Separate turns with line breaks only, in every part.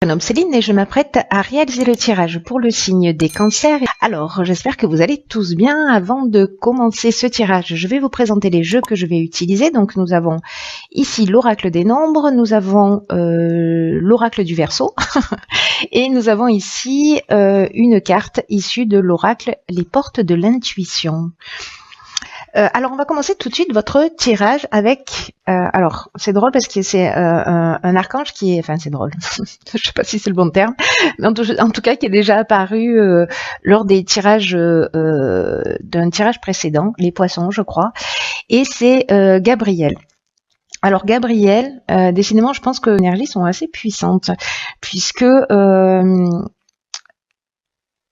Prénom Céline et je m'apprête à réaliser le tirage pour le signe des cancers. Alors, j'espère que vous allez tous bien. Avant de commencer ce tirage, je vais vous présenter les jeux que je vais utiliser. Donc, nous avons ici l'oracle des nombres, nous avons l'oracle du Verseau et nous avons ici une carte issue de l'oracle Les Portes de l'Intuition. Alors, on va commencer tout de suite votre tirage avec... alors, c'est drôle parce que c'est un archange qui est... Enfin, c'est drôle. Je sais pas si c'est le bon terme. Mais en tout cas, qui est déjà apparu lors des tirages d'un tirage précédent, les poissons, je crois. Et c'est Gabriel. Alors, Gabriel, décidément, je pense que les énergies sont assez puissantes, puisque...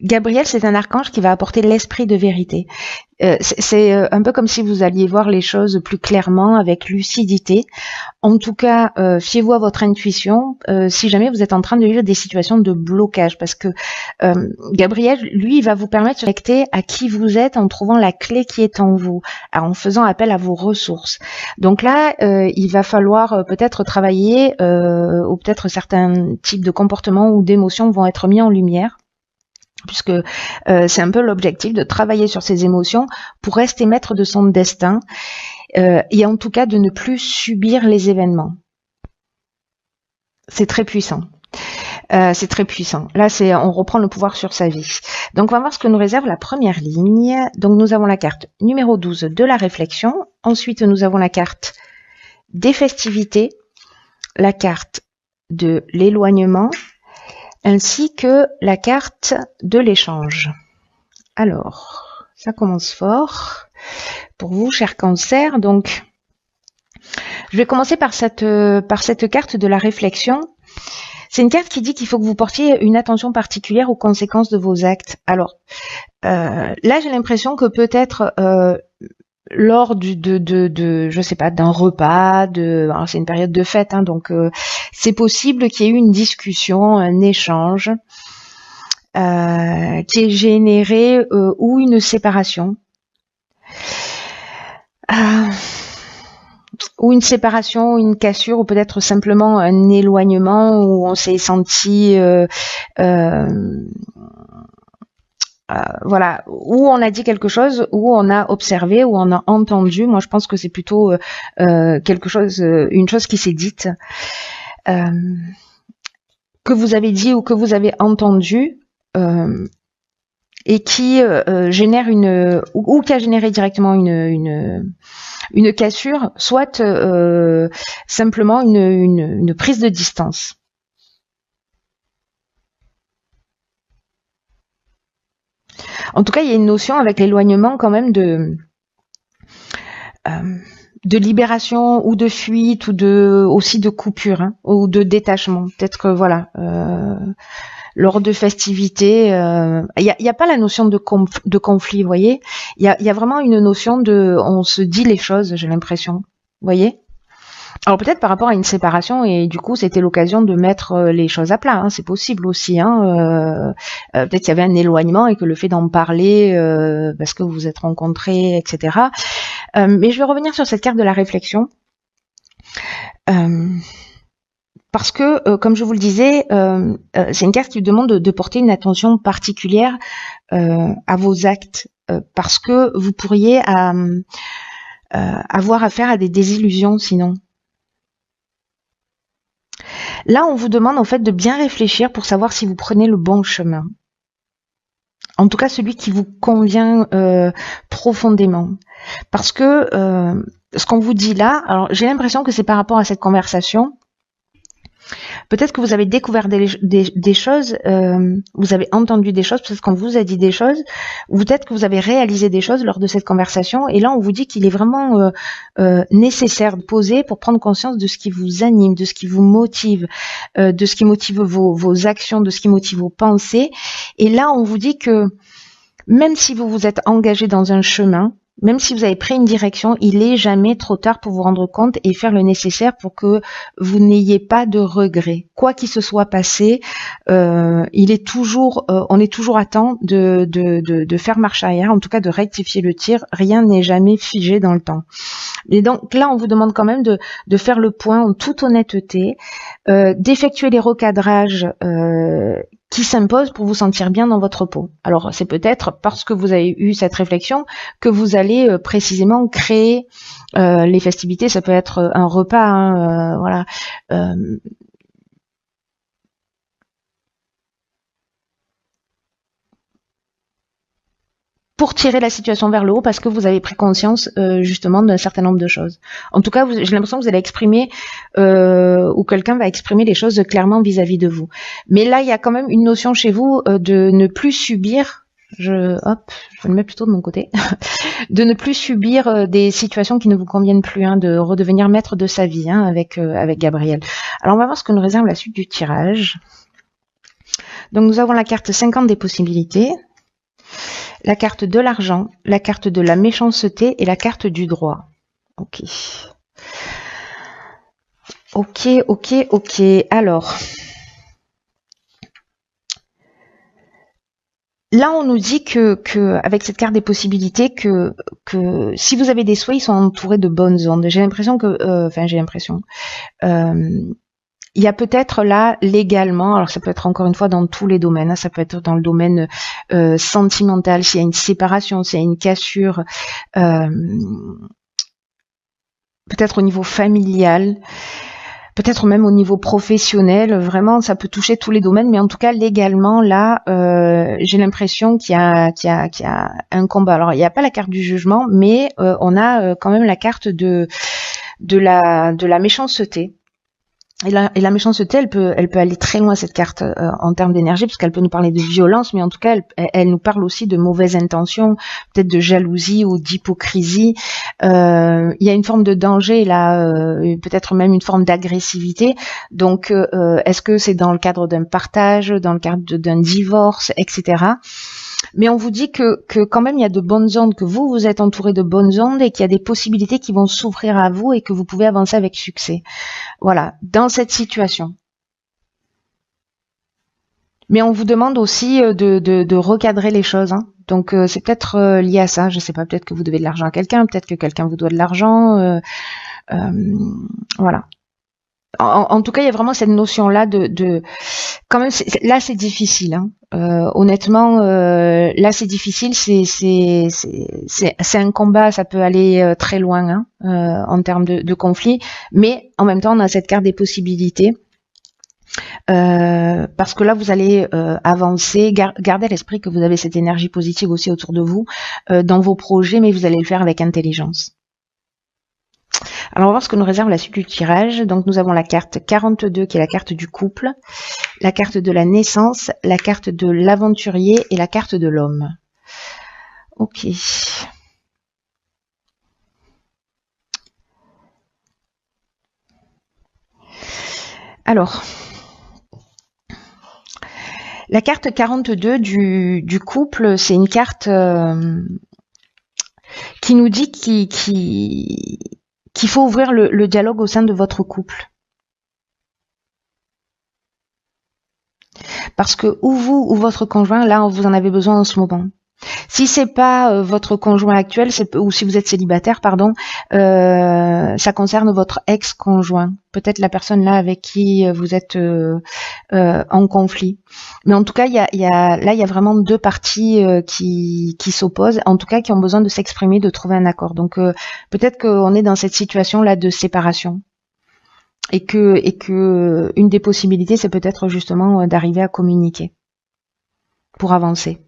Gabriel, c'est un archange qui va apporter l'esprit de vérité. C'est un peu comme si vous alliez voir les choses plus clairement, avec lucidité. En tout cas, fiez-vous à votre intuition si jamais vous êtes en train de vivre des situations de blocage, parce que Gabriel, lui, il va vous permettre de connecter à qui vous êtes en trouvant la clé qui est en vous, en faisant appel à vos ressources. Donc là, il va falloir peut-être travailler, ou peut-être certains types de comportements ou d'émotions vont être mis en lumière, puisque c'est un peu l'objectif de travailler sur ses émotions pour rester maître de son destin et en tout cas de ne plus subir les événements. C'est très puissant. C'est très puissant. Là, on reprend le pouvoir sur sa vie. Donc, on va voir ce que nous réserve la première ligne. Donc, nous avons la carte numéro 12 de la réflexion. Ensuite, nous avons la carte des festivités, la carte de l'éloignement, ainsi que la carte de l'échange. Alors, ça commence fort pour vous, chers cancers. Donc, je vais commencer par cette carte de la réflexion. C'est une carte qui dit qu'il faut que vous portiez une attention particulière aux conséquences de vos actes. Alors, là, j'ai l'impression que peut-être lors je sais pas, d'un repas, alors c'est une période de fête, hein, donc c'est possible qu'il y ait eu une discussion, un échange qui ait généré ou une séparation. Ou une séparation, une cassure, ou peut-être simplement un éloignement où on s'est senti voilà, où on a dit quelque chose, où on a observé, où on a entendu. Moi, je pense que c'est plutôt quelque chose, une chose qui s'est dite, que vous avez dit ou que vous avez entendu, et qui génère ou qui a généré directement une cassure, soit simplement une prise de distance. En tout cas, il y a une notion avec l'éloignement quand même de libération ou de fuite ou aussi de coupure, hein, ou de détachement. Peut-être que voilà, lors de festivités, il y a pas la notion de conflit, vous voyez. Il y a vraiment une notion on se dit les choses, j'ai l'impression, vous voyez. Alors peut-être par rapport à une séparation, et du coup c'était l'occasion de mettre les choses à plat, hein, c'est possible aussi, hein, peut-être qu'il y avait un éloignement et que le fait d'en parler parce que vous vous êtes rencontrés, etc. Mais je vais revenir sur cette carte de la réflexion, parce que comme je vous le disais, c'est une carte qui demande de porter une attention particulière à vos actes, parce que vous pourriez avoir affaire à des désillusions sinon. Là, on vous demande en fait de bien réfléchir pour savoir si vous prenez le bon chemin. En tout cas, celui qui vous convient profondément. Parce que ce qu'on vous dit là, alors j'ai l'impression que c'est par rapport à cette conversation. Peut-être que vous avez découvert des choses, vous avez entendu des choses, peut-être qu'on vous a dit des choses, ou peut-être que vous avez réalisé des choses lors de cette conversation, et là on vous dit qu'il est vraiment nécessaire de poser pour prendre conscience de ce qui vous anime, de ce qui vous motive, de ce qui motive vos actions, de ce qui motive vos pensées, et là on vous dit que même si vous vous êtes engagé dans un chemin, Même si vous avez pris une direction, il est jamais trop tard pour vous rendre compte et faire le nécessaire pour que vous n'ayez pas de regrets. Quoi qu'il se soit passé, il est toujours, on est toujours à temps de faire marche arrière, en tout cas de rectifier le tir. Rien n'est jamais figé dans le temps. Et donc là, on vous demande quand même de faire le point en toute honnêteté, d'effectuer les recadrages qui s'imposent pour vous sentir bien dans votre peau. Alors c'est peut-être parce que vous avez eu cette réflexion que vous allez précisément créer les festivités. Ça peut être un repas, hein, voilà. Pour tirer la situation vers le haut parce que vous avez pris conscience justement d'un certain nombre de choses. En tout cas, j'ai l'impression que vous allez exprimer ou quelqu'un va exprimer les choses clairement vis-à-vis de vous. Mais là, il y a quand même une notion chez vous de ne plus subir. Je vais le mettre plutôt de mon côté. De ne plus subir des situations qui ne vous conviennent plus, hein, de redevenir maître de sa vie, hein, avec Gabriel. Alors, on va voir ce que nous réserve la suite du tirage. Donc, nous avons la carte 50 des possibilités, la carte de l'argent, la carte de la méchanceté et la carte du droit. Ok. Ok. Alors, là, on nous dit que avec cette carte des possibilités, que si vous avez des souhaits, ils sont entourés de bonnes ondes. J'ai l'impression que, il y a peut-être là légalement, alors ça peut être encore une fois dans tous les domaines, hein, ça peut être dans le domaine sentimental, s'il y a une séparation, s'il y a une cassure, peut-être au niveau familial, peut-être même au niveau professionnel, vraiment ça peut toucher tous les domaines, mais en tout cas légalement là, j'ai l'impression qu'il y a un combat. Alors il n'y a pas la carte du jugement, mais on a quand même la carte de la méchanceté. Et la méchanceté, elle peut aller très loin, cette carte, en termes d'énergie, parce qu'elle peut nous parler de violence, mais en tout cas, elle nous parle aussi de mauvaises intentions, peut-être de jalousie ou d'hypocrisie. Il y a une forme de danger là, peut-être même une forme d'agressivité. Donc, est-ce que c'est dans le cadre d'un partage, dans le cadre d'un divorce, etc. Mais on vous dit que quand même il y a de bonnes ondes, que vous êtes entouré de bonnes ondes et qu'il y a des possibilités qui vont s'ouvrir à vous et que vous pouvez avancer avec succès. Voilà, dans cette situation. Mais on vous demande aussi de recadrer les choses, hein. Donc c'est peut-être lié à ça, je sais pas, peut-être que vous devez de l'argent à quelqu'un, peut-être que quelqu'un vous doit de l'argent, voilà. En tout cas, il y a vraiment cette notion-là de quand même, là c'est difficile, hein. Honnêtement, là c'est difficile, c'est un combat, ça peut aller très loin, hein, en termes de conflit, mais en même temps on a cette carte des possibilités, parce que là vous allez avancer, gardez à l'esprit que vous avez cette énergie positive aussi autour de vous, dans vos projets, mais vous allez le faire avec intelligence. Alors on va voir ce que nous réserve la suite du tirage. Donc nous avons la carte 42 qui est la carte du couple, la carte de la naissance, la carte de l'aventurier et la carte de l'homme. Ok. Alors, la carte 42 du couple, c'est une carte qui nous dit qu'il faut ouvrir le dialogue au sein de votre couple. Parce que ou vous ou votre conjoint, là, vous en avez besoin en ce moment. Si c'est pas votre conjoint actuel, ou si vous êtes célibataire, pardon, ça concerne votre ex-conjoint, peut-être la personne là avec qui vous êtes en conflit. Mais en tout cas, il y a vraiment deux parties qui s'opposent, en tout cas qui ont besoin de s'exprimer, de trouver un accord. Donc peut-être qu'on est dans cette situation là de séparation. Et que une des possibilités, c'est peut-être justement d'arriver à communiquer pour avancer.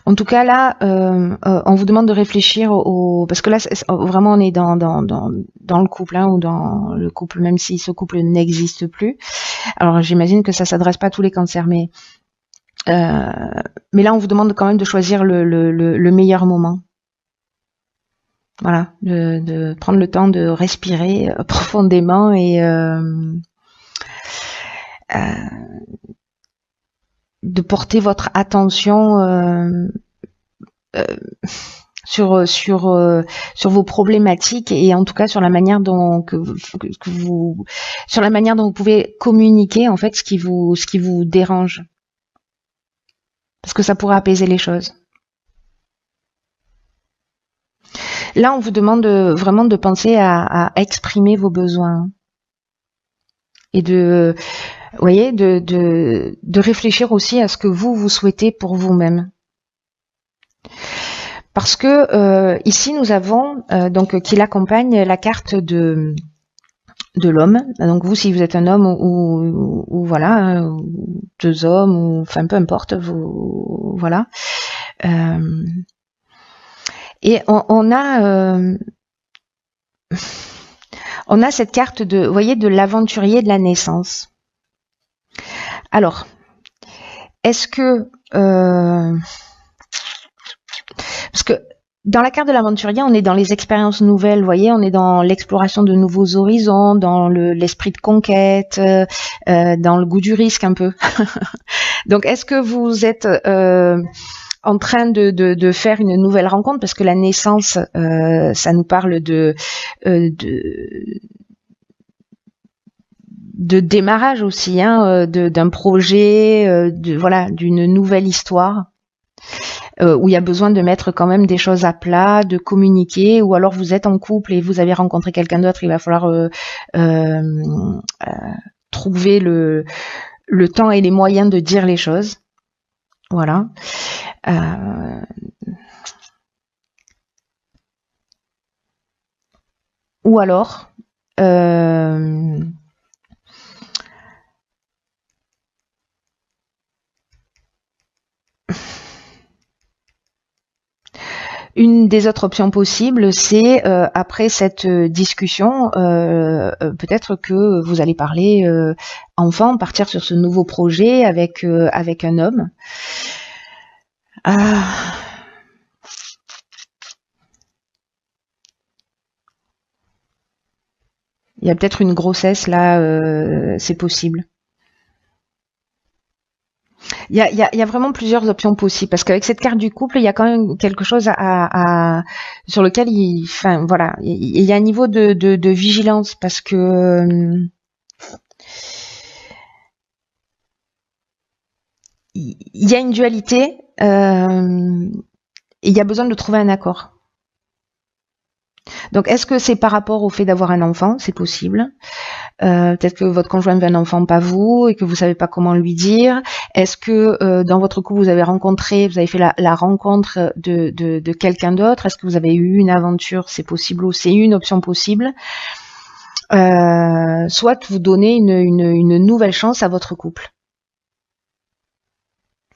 En tout cas, là, on vous demande de réfléchir parce que là, vraiment, on est dans le couple, hein, ou dans le couple, même si ce couple n'existe plus. Alors, j'imagine que ça s'adresse pas à tous les cancers, mais là, on vous demande quand même de choisir le meilleur moment. Voilà, de prendre le temps de respirer profondément et de porter votre attention sur vos problématiques et en tout cas sur la manière dont sur la manière dont vous pouvez communiquer en fait ce qui vous dérange, parce que ça pourrait apaiser les choses. Là, on vous demande vraiment de penser à exprimer vos besoins et de réfléchir aussi à ce que vous souhaitez pour vous-même. Parce que ici, nous avons donc qui l'accompagne la carte de l'homme. Donc vous, si vous êtes un homme ou voilà, deux hommes, ou enfin peu importe, vous voilà. Et on a cette carte de, vous voyez, de l'aventurier de la naissance. Alors, est-ce que parce que dans la carte de l'aventurier, on est dans les expériences nouvelles, vous voyez, on est dans l'exploration de nouveaux horizons, dans l'esprit de conquête, dans le goût du risque un peu. Donc, est-ce que vous êtes en train de faire une nouvelle rencontre, parce que la naissance, ça nous parle de démarrage aussi, hein, d'un projet, voilà, d'une nouvelle histoire. Où il y a besoin de mettre quand même des choses à plat, de communiquer, ou alors vous êtes en couple et vous avez rencontré quelqu'un d'autre, il va falloir trouver le temps et les moyens de dire les choses. Voilà. Ou alors une des autres options possibles, c'est après cette discussion, peut-être que vous allez parler enfant, partir sur ce nouveau projet avec un homme. Il y a peut-être une grossesse là, c'est possible. Il y a vraiment plusieurs options possibles, parce qu'avec cette carte du couple, il y a quand même quelque chose sur lequel il y a un niveau de vigilance, parce que il y a une dualité et il y a besoin de trouver un accord. Donc, est-ce que c'est par rapport au fait d'avoir un enfant? C'est possible. Peut-être que votre conjoint veut un enfant, pas vous, et que vous savez pas comment lui dire. Est-ce que dans votre couple vous avez fait la rencontre de quelqu'un d'autre? Est-ce que vous avez eu une aventure? C'est possible aussi, c'est une option possible. Soit vous donnez une nouvelle chance à votre couple.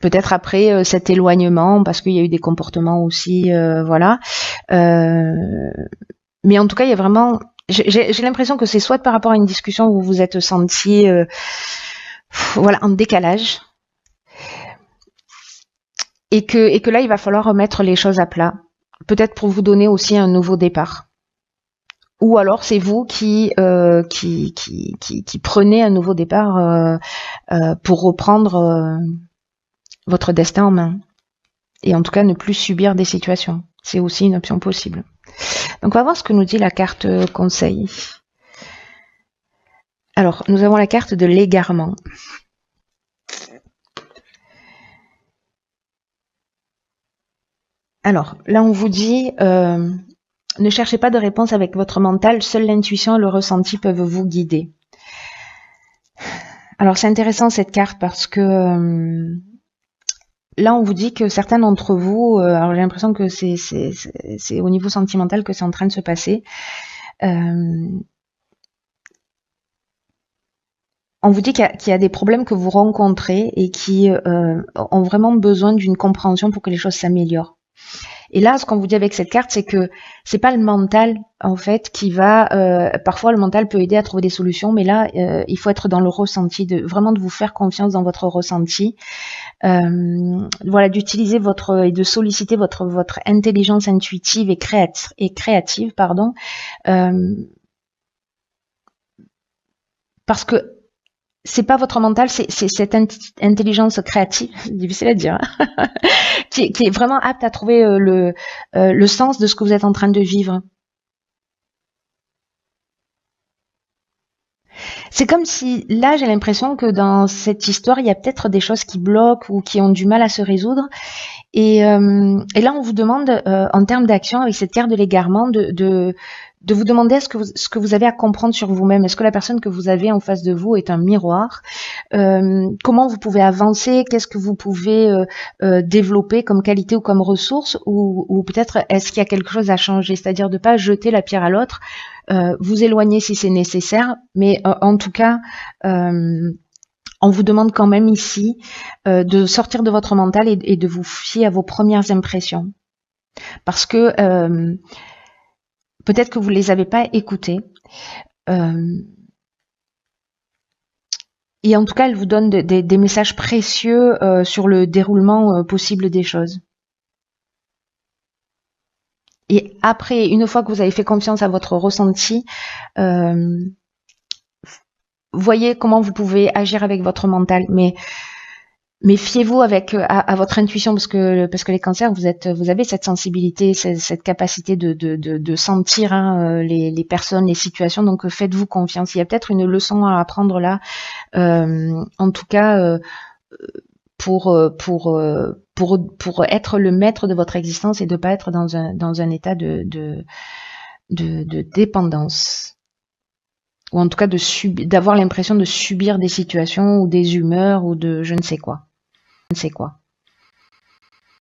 Peut-être après cet éloignement, parce qu'il y a eu des comportements aussi, voilà. Mais en tout cas, il y a vraiment, j'ai l'impression que c'est soit par rapport à une discussion où vous vous êtes senti, voilà, en décalage, et que là, il va falloir remettre les choses à plat. Peut-être pour vous donner aussi un nouveau départ. Ou alors c'est vous qui prenez un nouveau départ pour reprendre votre destin en main. Et en tout cas, ne plus subir des situations. C'est aussi une option possible. Donc, on va voir ce que nous dit la carte conseil. Alors, nous avons la carte de l'égarement. Alors, là, on vous dit, ne cherchez pas de réponse avec votre mental, seule l'intuition et le ressenti peuvent vous guider. Alors, c'est intéressant cette carte parce que là, on vous dit que certains d'entre vous, alors j'ai l'impression que c'est au niveau sentimental que c'est en train de se passer. On vous dit qu'il y a des problèmes que vous rencontrez et qui ont vraiment besoin d'une compréhension pour que les choses s'améliorent. Et là, ce qu'on vous dit avec cette carte, c'est que c'est pas le mental, en fait, qui va... parfois, le mental peut aider à trouver des solutions, mais là, il faut être dans le ressenti, vraiment de vous faire confiance dans votre ressenti. Voilà, d'utiliser et de solliciter votre intelligence intuitive et créative, pardon, parce que c'est pas votre mental, c'est cette intelligence créative, c'est difficile à dire, hein, qui est vraiment apte à trouver le sens de ce que vous êtes en train de vivre. C'est comme si, là, j'ai l'impression que dans cette histoire, il y a peut-être des choses qui bloquent ou qui ont du mal à se résoudre. Et là, on vous demande, en termes d'action, avec cette carte de l'égarement, de vous demander ce que vous avez à comprendre sur vous-même. Est-ce que la personne que vous avez en face de vous est un miroir? Comment vous pouvez avancer? Qu'est-ce que vous pouvez développer comme qualité ou comme ressource? Ou peut-être est-ce qu'il y a quelque chose à changer? C'est-à-dire de pas jeter la pierre à l'autre, vous éloigner si c'est nécessaire, mais en tout cas, on vous demande quand même ici de sortir de votre mental et de vous fier à vos premières impressions. Parce que peut-être que vous ne les avez pas écoutées. Et en tout cas, elle vous donne des messages précieux sur le déroulement possible des choses. Et après, une fois que vous avez fait confiance à votre ressenti, voyez comment vous pouvez agir avec votre mental. Mais fiez-vous à votre intuition parce que les cancers, vous avez cette sensibilité, cette capacité de sentir les personnes, les situations. Donc faites-vous confiance. Il y a peut-être une leçon à apprendre là. En tout cas, pour être le maître de votre existence et de pas être dans un état de dépendance, ou en tout cas d'avoir l'impression de subir des situations ou des humeurs ou de je ne sais quoi.